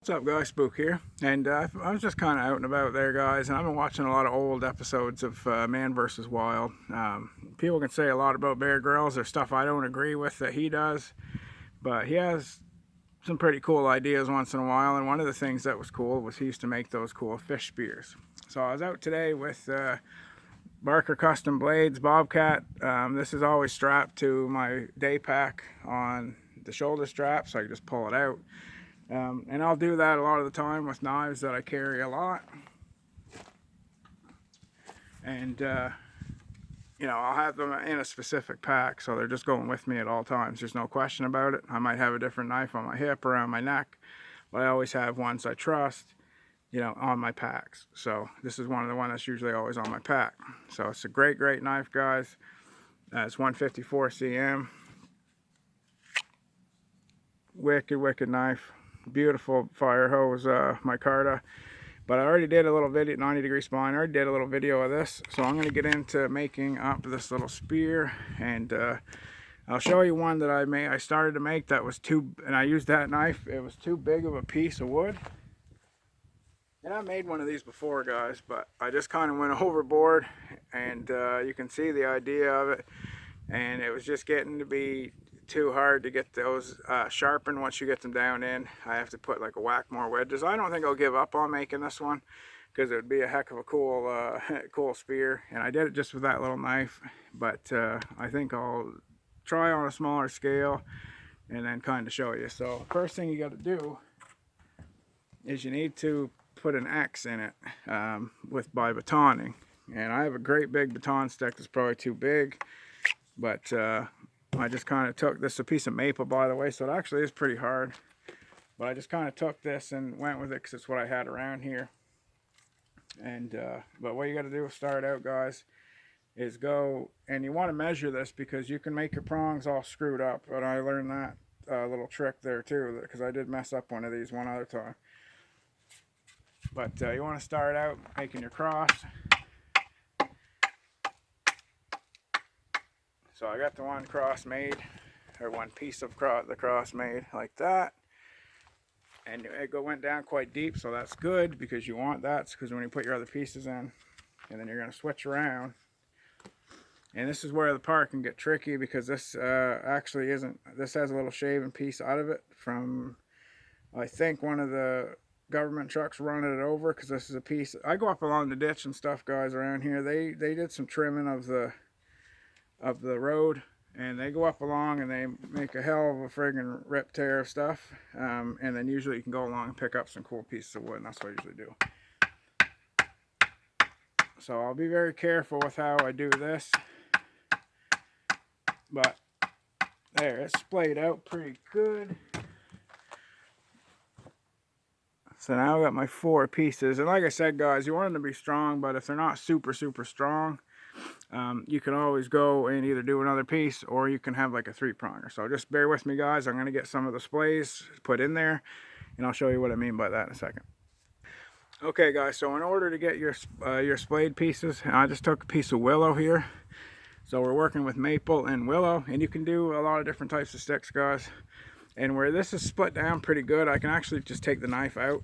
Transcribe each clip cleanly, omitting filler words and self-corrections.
What's up guys, Spook here, and I was just kind of out and about there guys, and I've been watching a lot of old episodes of Man vs. Wild. People can say a lot about Bear Grylls. There's stuff I don't agree with that he does, but he has some pretty cool ideas once in a while, and one of the things that was cool was he used to make those cool fish spears. So I was out today with Barker Custom Blades Bobcat. This is always strapped to my day pack on the shoulder strap, so I can just pull it out. And I'll do that a lot of the time with knives that I carry a lot. And, I'll have them in a specific pack, so they're just going with me at all times. There's no question about it. I might have a different knife on my hip, around my neck, but I always have ones I trust, on my packs. So this is one of the ones that's usually always on my pack. So it's a great, great knife, guys. It's 154 cm. Wicked, wicked knife. Beautiful fire hose micarta. But I already did a little video, 90-degree spine. I already did a little video of this, so I'm going to get into making up this little spear, and I'll show you one that I started to make that was and I used that knife. It was too big of a piece of wood. And I made one of these before, guys, but I just kind of went overboard, and you can see the idea of it, and it was just getting to be too hard to get those sharpened. Once you get them down in, I have to put like a whack more wedges. I don't think I'll give up on making this one, because it would be a heck of a cool cool spear, and I did it just with that little knife. But I think I'll try on a smaller scale and then kind of show you. So first thing you got to do is you need to put an X in it by batoning, and I have a great big baton stick that's probably too big, but I just kind of took this, a piece of maple by the way, so it actually is pretty hard, but I just kind of took this and went with it because it's what I had around here. And but what you got to do to start out, guys, is go, and you want to measure this because you can make your prongs all screwed up, and I learned that little trick there too, because I did mess up one of these one other time. But you want to start out making your cross. So I got the one cross made, or one piece of the cross made like that, and it went down quite deep, so that's good because you want that, because when you put your other pieces in, and then you're going to switch around. And this is where the part can get tricky, because this actually isn't, this has a little shaven piece out of it from, I think, one of the government trucks running it over, because this is a piece. I go up along the ditch and stuff, guys, around here. They did some trimming of the road, and they go up along and they make a hell of a friggin' rip tear of stuff, and then usually you can go along and pick up some cool pieces of wood, and that's what I usually do. So I'll be very careful with how I do this, but there, it's splayed out pretty good. So now I got my 4 pieces, and like I said, guys, you want them to be strong, but if they're not super strong, you can always go and either do another piece, or you can have like a 3-pronger. So just bear with me, guys. I'm going to get some of the splays put in there, and I'll show you what I mean by that in a second. Okay, guys, so in order to get your splayed pieces, I just took a piece of willow here. So we're working with maple and willow, and you can do a lot of different types of sticks, guys. And where this is split down pretty good, I can actually just take the knife out,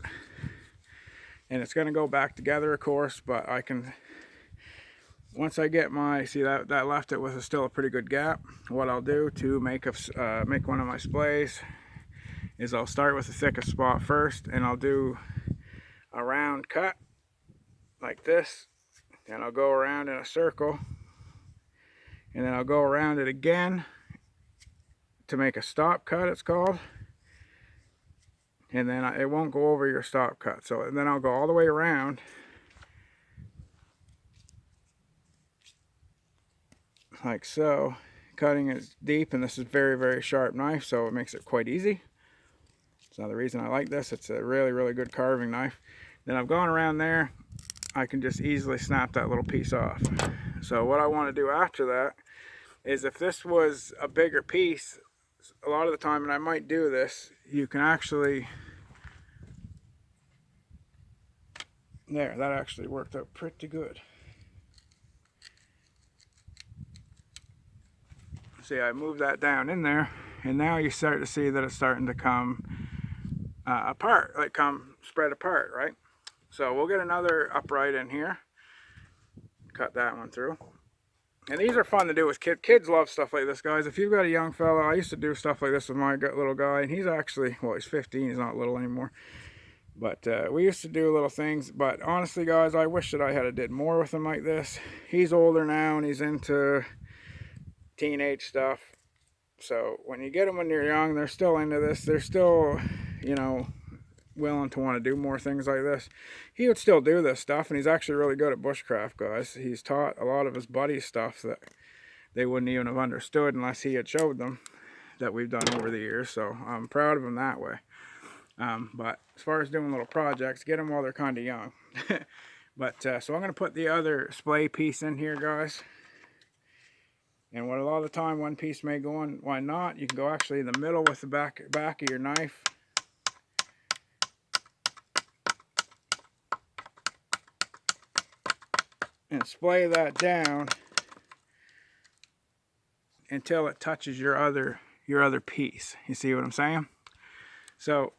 and it's going to go back together, of course, but I can, once I get my, see that left it with still a pretty good gap. What I'll do to make one of my splays is I'll start with the thickest spot first, and I'll do a round cut like this, and I'll go around in a circle, and then I'll go around it again to make a stop cut, it's called, and then it won't go over your stop cut. So and then I'll go all the way around like so, cutting it deep, and this is very sharp knife, so it makes it quite easy. So the reason I like this, it's a really good carving knife. Then I've gone around there, I can just easily snap that little piece off. So what I want to do after that is, if this was a bigger piece, a lot of the time, and I might do this, you can actually, there, that actually worked out pretty good. See, I moved that down in there, and now you start to see that it's starting to come apart, like come spread apart, right? So we'll get another upright in here. Cut that one through. And these are fun to do with kids. Kids love stuff like this, guys. If you've got a young fella, I used to do stuff like this with my little guy, and he's actually, well, he's 15, he's not little anymore. But we used to do little things. But honestly, guys, I wish that I had did more with him like this. He's older now, and he's into teenage stuff. So when you get them when you're young, they're still into this. They're still, you know, willing to want to do more things like this. He would still do this stuff, and he's actually really good at bushcraft, guys. He's taught a lot of his buddies stuff that they wouldn't even have understood unless he had showed them, that we've done over the years. So I'm proud of him that way. But as far as doing little projects, get them while they're kind of young. But so I'm going to put the other splay piece in here, guys. And what a lot of the time one piece may go on, why not? You can go actually in the middle with the back of your knife. And splay that down until it touches your other piece. You see what I'm saying? So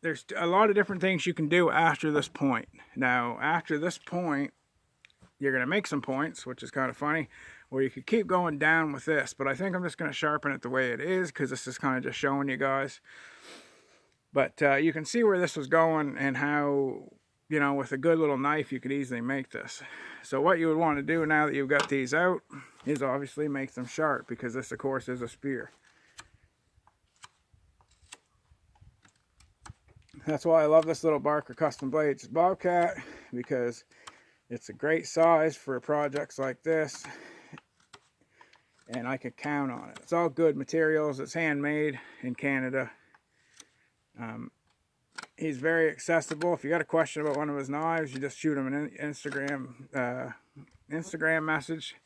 there's a lot of different things you can do after this point. Now, after this point, you're going to make some points, which is kind of funny, or you could keep going down with this. But I think I'm just going to sharpen it the way it is, because this is kind of just showing you guys. But you can see where this was going and how, you know, with a good little knife, you could easily make this. So what you would want to do now that you've got these out is obviously make them sharp, because this, of course, is a spear. That's why I love this little Barker Custom Blades Bobcat, because it's a great size for projects like this, and I can count on it. It's all good materials. It's handmade in Canada. He's very accessible. If you got a question about one of his knives, you just shoot him an Instagram message,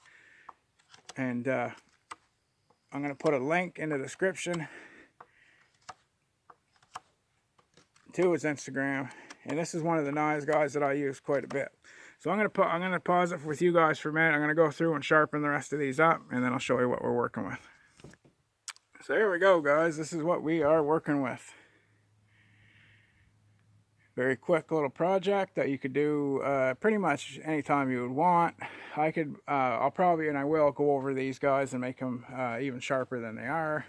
and I'm going to put a link in the description to his Instagram. And this is one of the knives, guys, that I use quite a bit. So I'm going to pause it with you guys for a minute. I'm going to go through and sharpen the rest of these up, and then I'll show you what we're working with. So here we go, guys. This is what we are working with. Very quick little project that you could do pretty much anytime you would want. I'll probably, and I will, go over these guys and make them even sharper than they are.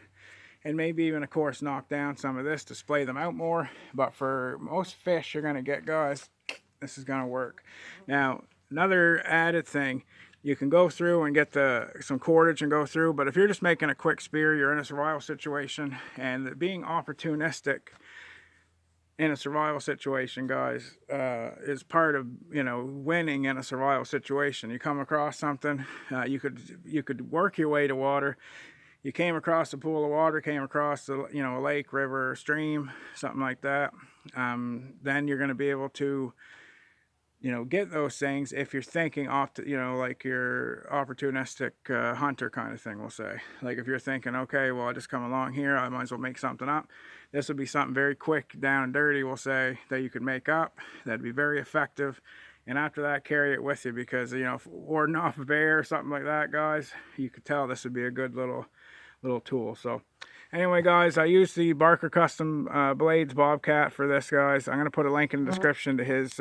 And maybe even, of course, knock down some of this to splay them out more. But for most fish you're going to get, guys, this is going to work. Now, another added thing, you can go through and get some cordage and go through. But if you're just making a quick spear, you're in a survival situation. And being opportunistic in a survival situation, guys, is part of, you know, winning in a survival situation. You come across something, you could work your way to water. You came across a pool of water, came across a lake, river, stream, something like that. Then you're going to be able to, you know, get those things if you're thinking off to, you know, like your opportunistic hunter kind of thing, we'll say. Like if you're thinking, okay, well, I just come along here, I might as well make something up. This would be something very quick, down and dirty, we'll say, that you could make up. That'd be very effective. And after that, carry it with you, because, you know, if warding off a bear or something like that, guys, you could tell this would be a good little tool. So anyway, guys, I use the Barker Custom Blades Bobcat for this, guys. I'm going to put a link in the description to his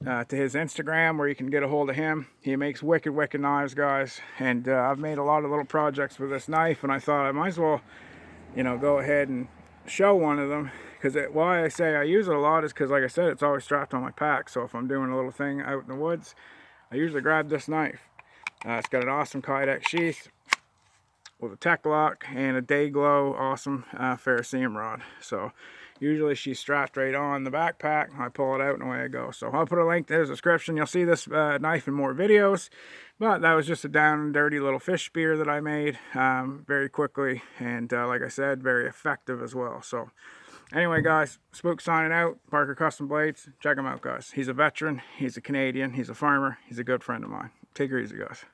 Instagram, where you can get a hold of him. He makes wicked knives, guys, and I've made a lot of little projects with this knife, and I thought I might as well, you know, go ahead and show one of them, because why I say I use it a lot is because, like I said, it's always strapped on my pack. So if I'm doing a little thing out in the woods, I usually grab this knife. It's got an awesome Kydex sheath with a tech lock and a day glow awesome ferrocerium rod. So usually she's strapped right on the backpack. I pull it out and away I go. So I'll put a link there in the description. You'll see this knife in more videos, but that was just a down and dirty little fish spear that I made very quickly, and like I said, very effective as well. So anyway, guys, Spook signing out. Barker Custom Blades, check him out, guys. He's a veteran, he's a Canadian, he's a farmer, he's a good friend of mine. Take it easy, guys.